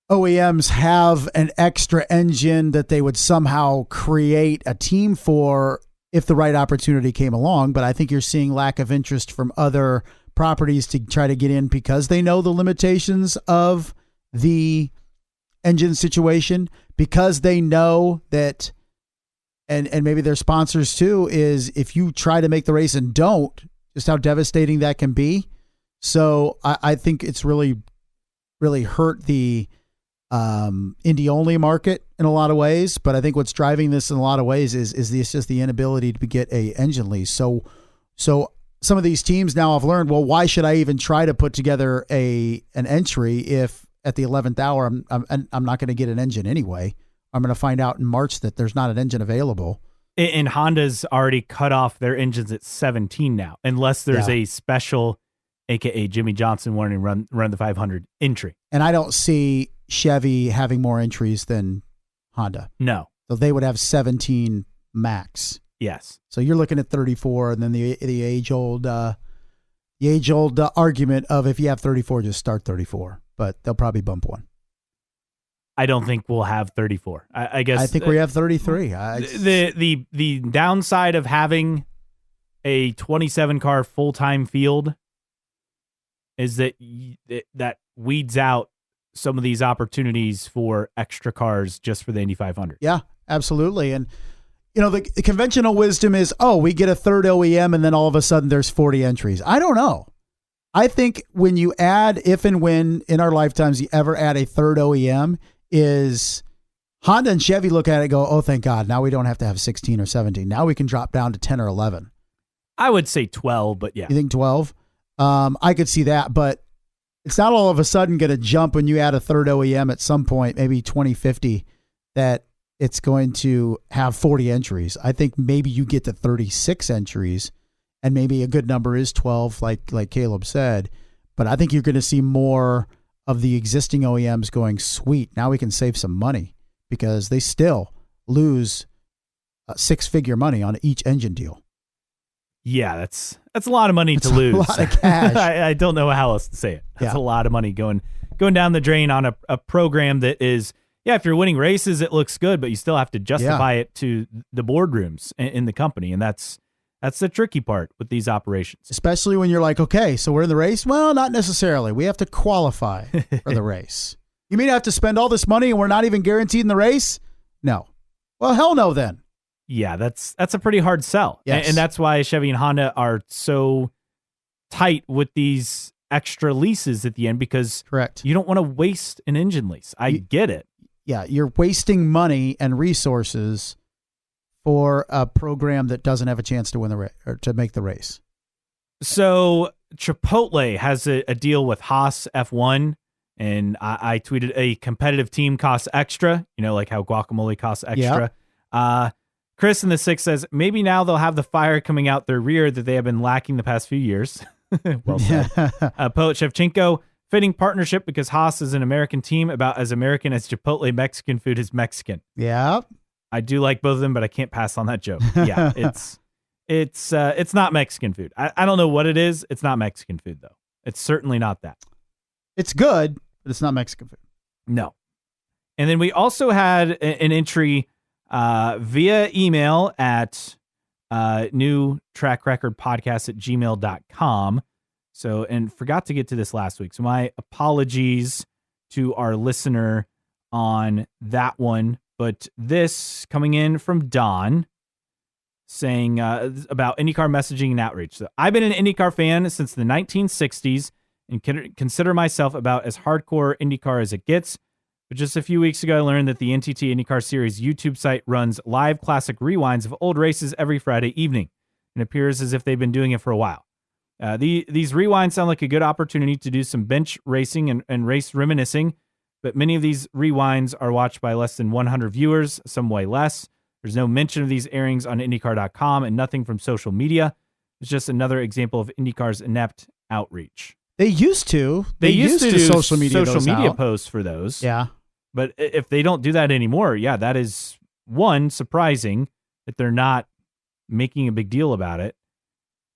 OEMs have an extra engine that they would somehow create a team for if the right opportunity came along. But I think you're seeing lack of interest from other properties to try to get in because they know the limitations of the engine situation, because they know that, and maybe their sponsors too, is if you try to make the race and don't, just how devastating that can be. So I think it's really, really hurt the Indy only market in a lot of ways. But I think what's driving this in a lot of ways is just the inability to get a engine lease. So some of these teams now have learned, well, why should I even try to put together an entry if at the 11th hour I'm not going to get an engine anyway? I'm going to find out in March that there's not an engine available. And Honda's already cut off their engines at 17 now, unless there's a special, aka Jimmy Johnson, wanting to run the 500 entry. And I don't see Chevy having more entries than Honda. No. So they would have 17 max. Yes. So you're looking at 34, and then the age old argument of if you have 34, just start 34. But they'll probably bump one. I don't think we'll have 34. I guess I think we have 33. The downside of having a 27 car full time field is that that weeds out some of these opportunities for extra cars just for the Indy 500. Yeah, absolutely. And the conventional wisdom is, we get a third OEM and then all of a sudden there's 40 entries. I don't know. I think when you add, if and when in our lifetimes you ever add a third OEM, is Honda and Chevy look at it and go, oh, thank God, now we don't have to have 16 or 17. Now we can drop down to 10 or 11. I would say 12, but yeah. You think 12? I could see that, but it's not all of a sudden going to jump when you add a third OEM at some point, maybe 2050, that it's going to have 40 entries. I think maybe you get to 36 entries, and maybe a good number is 12, like Caleb said. But I think you're going to see more of the existing OEMs going, sweet, now we can save some money, because they still lose six-figure money on each engine deal. Yeah, that's a lot of money to lose. A lot of cash. I don't know how else to say it. That's a lot of money going down the drain on a program that is, if you're winning races, it looks good, but you still have to justify it to the boardrooms in the company, and that's the tricky part with these operations. Especially when you're like, okay, so we're in the race? Well, not necessarily. We have to qualify for the race. You mean I have to spend all this money and we're not even guaranteed in the race? No. Well, hell no then. Yeah, that's a pretty hard sell. Yes. And that's why Chevy and Honda are so tight with these extra leases at the end, because correct, you don't want to waste an engine lease. I get it. Yeah, you're wasting money and resources for a program that doesn't have a chance to win the race or to make the race. So Chipotle has a deal with Haas F1, and I tweeted a competitive team costs extra, like how guacamole costs extra. Yep. Chris in the 6 says, maybe now they'll have the fire coming out their rear that they have been lacking the past few years. Well said. Poet Shevchenko, fitting partnership because Haas is an American team, about as American as Chipotle Mexican food is Mexican. Yeah. I do like both of them, but I can't pass on that joke. Yeah, it's not Mexican food. I don't know what it is. It's not Mexican food, though. It's certainly not that. It's good, but it's not Mexican food. No. And then we also had an entry via email at newtrackrecordpodcast@gmail.com. So, and forgot to get to this last week. So my apologies to our listener on that one. But this coming in from Don saying about IndyCar messaging and outreach. So I've been an IndyCar fan since the 1960s and consider myself about as hardcore IndyCar as it gets. But just a few weeks ago, I learned that the NTT IndyCar Series YouTube site runs live classic rewinds of old races every Friday evening. It appears as if they've been doing it for a while. These rewinds sound like a good opportunity to do some bench racing and race reminiscing, but many of these rewinds are watched by less than 100 viewers, some way less. There's no mention of these airings on IndyCar.com and nothing from social media. It's just another example of IndyCar's inept outreach. They used to. They used to do social media posts for those. Yeah. But if they don't do that anymore, yeah, that is, one, surprising that they're not making a big deal about it.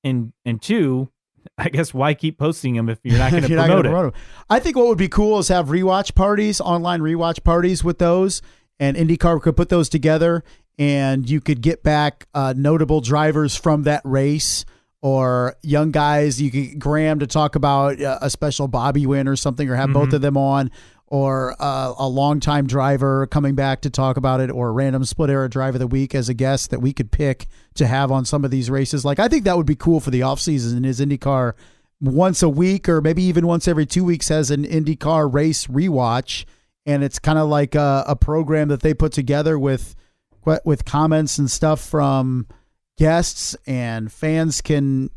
And two, I guess why keep posting them if you're not going to promote it? I think what would be cool is have rewatch parties, online rewatch parties with those, and IndyCar could put those together, and you could get back notable drivers from that race or young guys. You could get Graham to talk about a special Bobby win or something, or have both of them on, or a longtime driver coming back to talk about it, or a random split era driver of the week as a guest that we could pick to have on some of these races. Like, I think that would be cool for the off season. Is IndyCar once a week or maybe even once every 2 weeks has an IndyCar race rewatch, and it's kind of like a program that they put together with comments and stuff from guests, and fans can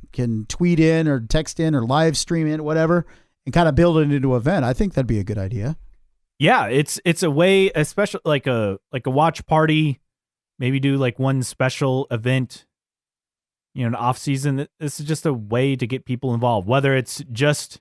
tweet in or text in or live stream in, whatever, and kind of build it into an event. I think that'd be a good idea. Yeah, it's a way, especially like a watch party, maybe do like one special event, in off season. This is just a way to get people involved, whether it's just,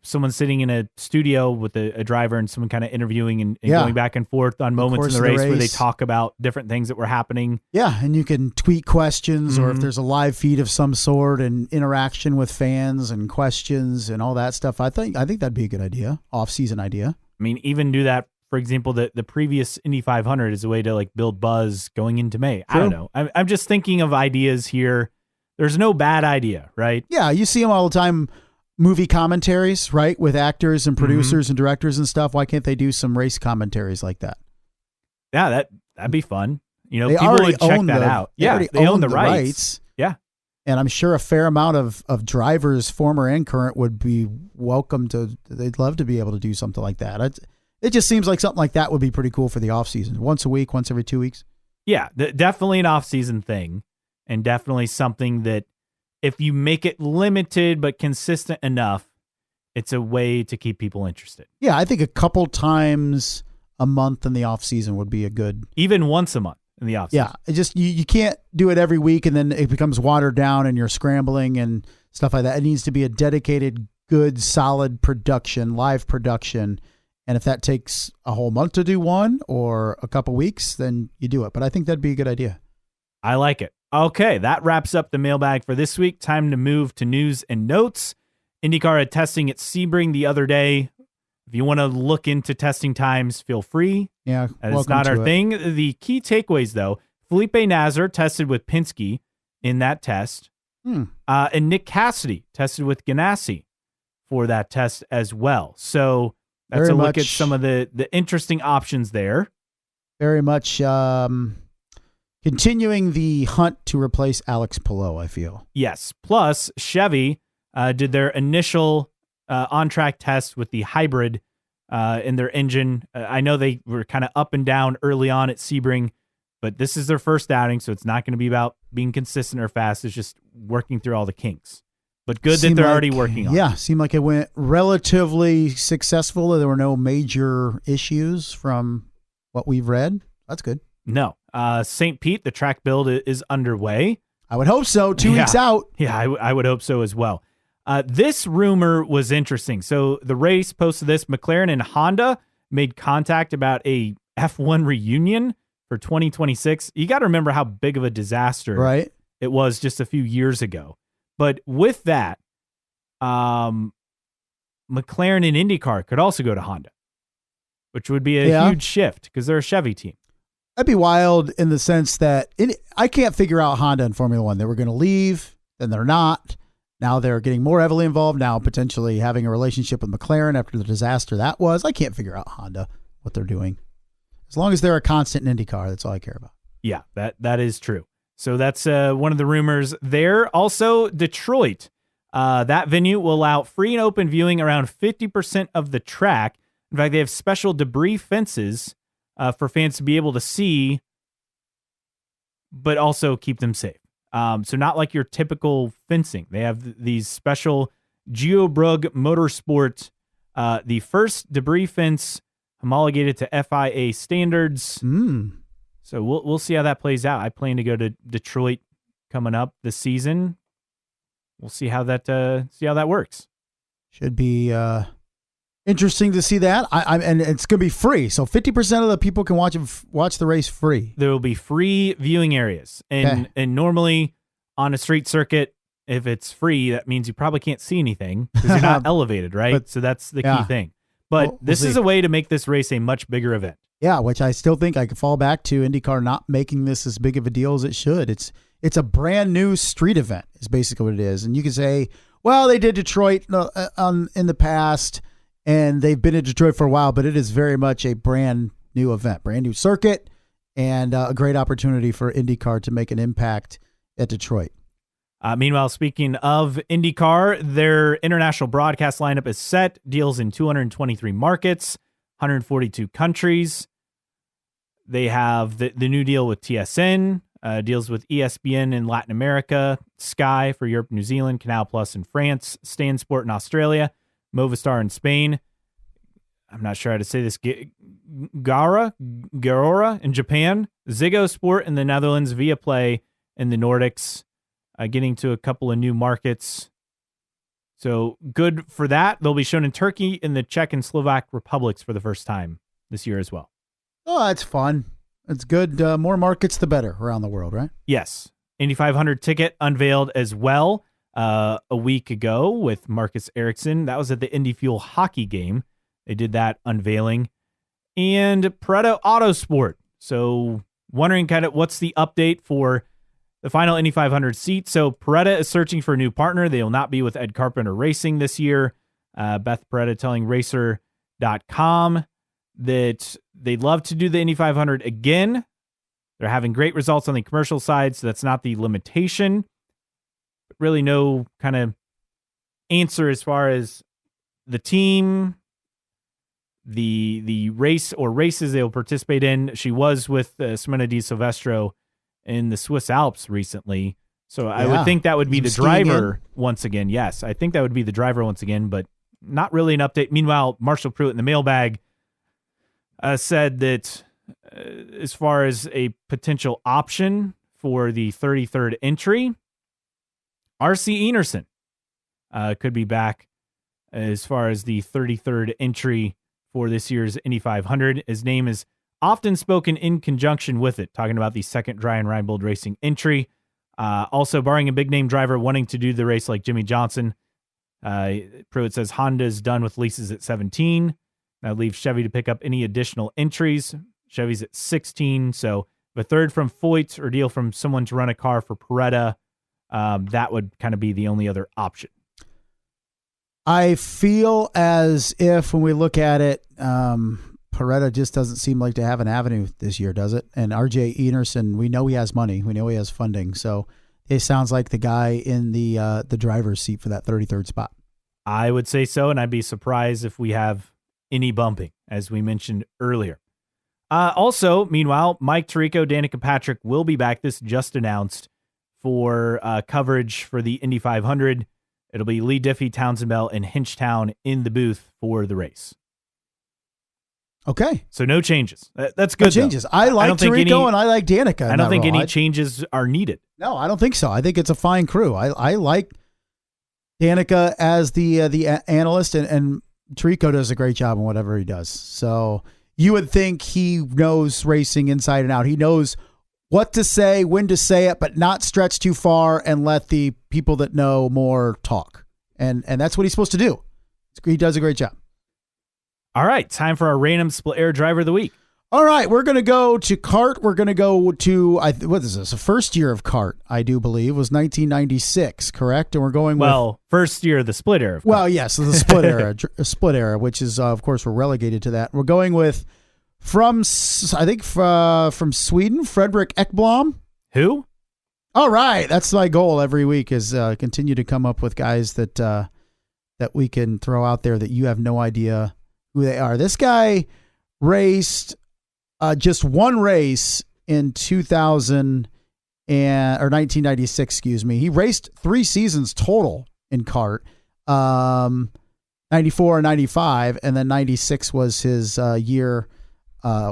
someone sitting in a studio with a driver and someone kind of interviewing and going back and forth on moments in the race where they talk about different things that were happening. Yeah, and you can tweet questions, or if there's a live feed of some sort and interaction with fans and questions and all that stuff. I think that'd be a good idea, off-season idea. I mean, even do that, for example, the previous Indy 500 is a way to like build buzz going into May. True. I don't know. I'm just thinking of ideas here. There's no bad idea, right? Yeah, you see them all the time. Movie commentaries, right, with actors and producers and directors and stuff. Why can't they do some race commentaries like that? Yeah, that'd be fun. They people would check that out. Yeah, they own the rights. Yeah. And I'm sure a fair amount of drivers, former and current, would be welcome to, they'd love to be able to do something like that. It just seems like something like that would be pretty cool for the off season. Once a week, once every 2 weeks. Yeah, definitely an off season thing, and definitely something that, if you make it limited but consistent enough, it's a way to keep people interested. Yeah, I think a couple times a month in the off season would be a good. Even once a month in the off season. Yeah, it just you can't do it every week and then it becomes watered down and you're scrambling and stuff like that. It needs to be a dedicated, good, solid production, live production. And if that takes a whole month to do one or a couple weeks, then you do it. But I think that'd be a good idea. I like it. Okay, that wraps up the mailbag for this week. Time to move to news and notes. IndyCar had testing at Sebring the other day. If you want to look into testing times, feel free. Yeah, it's not our thing. The key takeaways, though, Felipe Nasr tested with Penske in that test. And Nick Cassidy tested with Ganassi for that test as well. So that's a look at some of the interesting options there. Very much continuing the hunt to replace Alex Palou, I feel. Yes. Plus, Chevy did their initial on-track test with the hybrid in their engine. I know they were kind of up and down early on at Sebring, but this is their first outing, so it's not going to be about being consistent or fast. It's just working through all the kinks. But good that they're already working on it. Yeah, seemed like it went relatively successful. There were no major issues from what we've read. That's good. No. St. Pete, the track build is underway. I would hope so. 2 weeks out. Yeah, I would hope so as well. This rumor was interesting. So the race posted this. McLaren and Honda made contact about a F1 reunion for 2026. You got to remember how big of a disaster it was just a few years ago. But with that, McLaren and IndyCar could also go to Honda, which would be a huge shift because they're a Chevy team. That'd be wild in the sense that I can't figure out Honda in Formula One. They were going to leave, then they're not. Now they're getting more heavily involved, now potentially having a relationship with McLaren after the disaster that was. I can't figure out Honda, what they're doing. As long as they're a constant in IndyCar, that's all I care about. Yeah, that is true. So that's one of the rumors there. Also, Detroit. That venue will allow free and open viewing around 50% of the track. In fact, they have special debris fences for fans to be able to see, but also keep them safe. So not like your typical fencing. They have these special GeoBrug Motorsport, the first debris fence homologated to FIA standards. So we'll see how that plays out. I plan to go to Detroit coming up this season. We'll see how that works. Should be interesting to see that. And it's going to be free. So 50% of the people can watch the race free. There will be free viewing areas. And normally on a street circuit, if it's free, that means you probably can't see anything because you're not elevated, right? So that's the key thing. But this is a way to make this race a much bigger event. Yeah, which I still think I could fall back to IndyCar not making this as big of a deal as it should. It's a brand new street event is basically what it is. And you can say, well, they did Detroit in the past, and they've been in Detroit for a while, but it is very much a brand new event, brand new circuit, and a great opportunity for IndyCar to make an impact at Detroit. Meanwhile, speaking of IndyCar, their international broadcast lineup is set, deals in 223 markets, 142 countries. They have the new deal with TSN, deals with ESPN in Latin America, Sky for Europe, New Zealand, Canal Plus in France, Stan Sport in Australia, Movistar in Spain. I'm not sure how to say this. Garora in Japan, Ziggo Sport in the Netherlands, Viaplay in the Nordics, getting to a couple of new markets. So good for that. They'll be shown in Turkey and the Czech and Slovak republics for the first time this year as well. Oh, that's fun. It's good. More markets, the better around the world, right? Yes. Indy 500 ticket unveiled as well a week ago with Marcus Ericsson. That was at the Indy Fuel hockey game. They did that unveiling. And Pareto Autosport. So wondering kind of what's the update for the final Indy 500 seat. So Pareto is searching for a new partner. They will not be with Ed Carpenter Racing this year. Beth Pareto telling Racer.com that they'd love to do the Indy 500 again. They're having great results on the commercial side, so that's not the limitation. But really no kind of answer as far as the team, the race or races they will participate in. She was with Simona Di Silvestro in the Swiss Alps recently. So I would think that would be the driver once again. Yes, I think that would be the driver once again, but not really an update. Meanwhile, Marshall Pruitt in the mailbag said that as far as a potential option for the 33rd entry, R.C. Enerson could be back as far as the 33rd entry for this year's Indy 500. His name is often spoken in conjunction with it, talking about the second Brian Reinbold Racing entry. Also, barring a big-name driver wanting to do the race like Jimmy Johnson, Pruitt says Honda's done with leases at 17. That leaves Chevy to pick up any additional entries. Chevy's at 16, so if a third from Foyt or deal from someone to run a car for Pareto, that would kind of be the only other option. I feel as if when we look at it, Pareto just doesn't seem like to have an avenue this year, does it? And RJ Enerson, we know he has money. We know he has funding. So it sounds like the guy in the driver's seat for that 33rd spot. I would say so, and I'd be surprised if we have any bumping, as we mentioned earlier. Also, meanwhile, Mike Tirico, Danica Patrick will be back. This just announced for coverage for the Indy 500. It'll be Lee Diffie, Townsend Bell, and Hinchtown in the booth for the race. Okay. So no changes. That's good. No changes. I like Tirico and I like Danica. I don't think any changes are needed. No, I don't think so. I think it's a fine crew. I like Danica as the analyst, and Tirico does a great job in whatever he does. So you would think he knows racing inside and out. He knows what to say, when to say it, but not stretch too far and let the people that know more talk. And that's what he's supposed to do. He does a great job. All right, time for our random split air driver of the week. All right, we're going to go to kart. We're going to go to, what is this? The first year of kart, I do believe, was 1996, correct? And we're going with... first year of the split era. Well, yes, the split era, which is, of course, we're relegated to that. We're going with, from Sweden, Fredrik Ekblom. Who? All right, that's my goal every week is continue to come up with guys that we can throw out there that you have no idea who they are. This guy raced... just one race in 1996, excuse me. He raced 3 seasons total in kart, 94 and 95, and then 96 was his year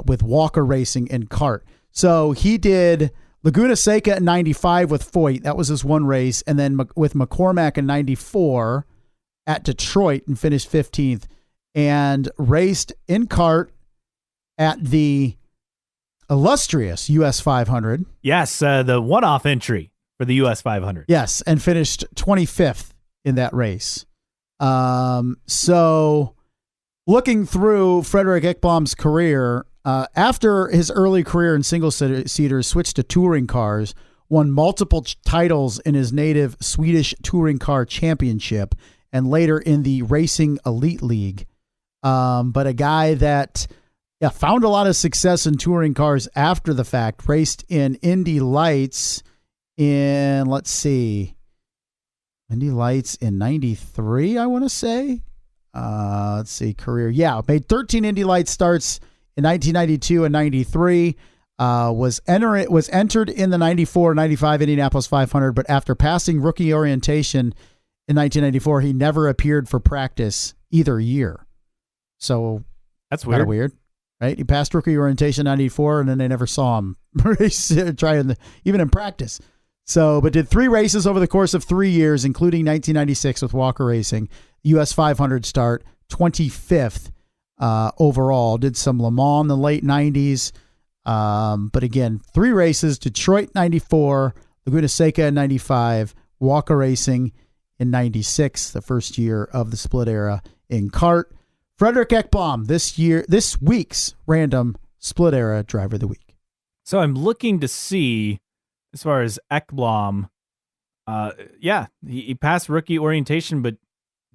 with Walker Racing in kart. So he did Laguna Seca in 95 with Foyt. That was his one race. And then with McCormack in 94 at Detroit and finished 15th, and raced in kart at the illustrious US 500. Yes, the one-off entry for the US 500. Yes, and finished 25th in that race. So looking through Fredrik Ekblom's career, after his early career in single-seaters, switched to touring cars, won multiple titles in his native Swedish Touring Car Championship, and later in the Racing Elite League. But a guy that... found a lot of success in touring cars after the fact. Raced in Indy Lights in, Indy Lights in 93, I want to say. Let's see, career. Yeah, made 13 Indy Lights starts in 1992 and 93. Was entered in the 94-95 Indianapolis 500, but after passing rookie orientation in 1994, he never appeared for practice either year. So that's weird. Kind of weird. Right, he passed rookie orientation 94, and then they never saw him race, even in practice. So, but did 3 races over the course of 3 years, including 1996 with Walker Racing, US 500 start, 25th overall. Did some Le Mans in the late 90s, but again, 3 races: Detroit 94, Laguna Seca in 95, Walker Racing in 96, the first year of the split era in kart. Fredrik Ekblom, this week's random split era driver of the week. So I'm looking to see, as far as Ekblom, he passed rookie orientation, but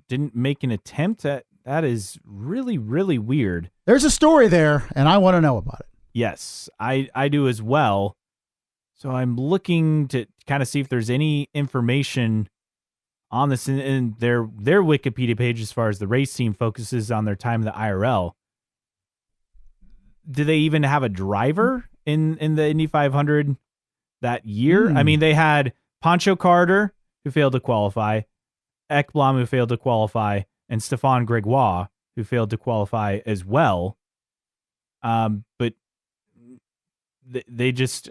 didn't make an attempt at. That is really, really weird. There's a story there, and I want to know about it. Yes, I do as well. So I'm looking to kind of see if there's any information on this in their Wikipedia page as far as the race team focuses on their time in the IRL. Do they even have a driver in the Indy 500 that year? I mean, they had Pancho Carter, who failed to qualify, Ekblom, who failed to qualify, and Stefan Gregoire, who failed to qualify as well. But they just...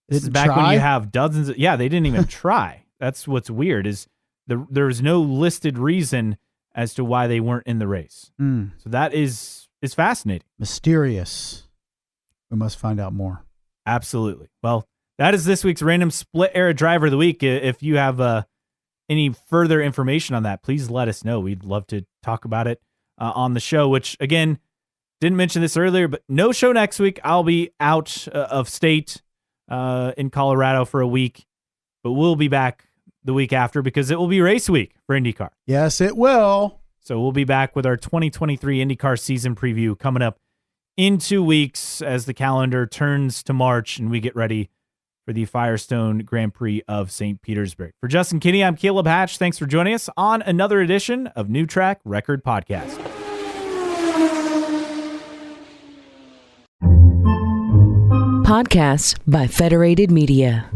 This is back when you have dozens of... Yeah, they didn't even try. That's what's weird, is there's no listed reason as to why they weren't in the race. So that is fascinating. Mysterious. We must find out more. Absolutely. Well, that is this week's random split era driver of the week. If you have any further information on that, please let us know. We'd love to talk about it on the show, which, again, didn't mention this earlier, but no show next week. I'll be out of state in Colorado for a week, but we'll be back the week after because it will be race week for IndyCar. Yes, it will. So we'll be back with our 2023 IndyCar season preview coming up in 2 weeks as the calendar turns to March and we get ready for the Firestone Grand Prix of St. Petersburg. For Justin Kinney, I'm Caleb Hatch. Thanks for joining us on another edition of New Track Record Podcast. Podcasts by Federated Media.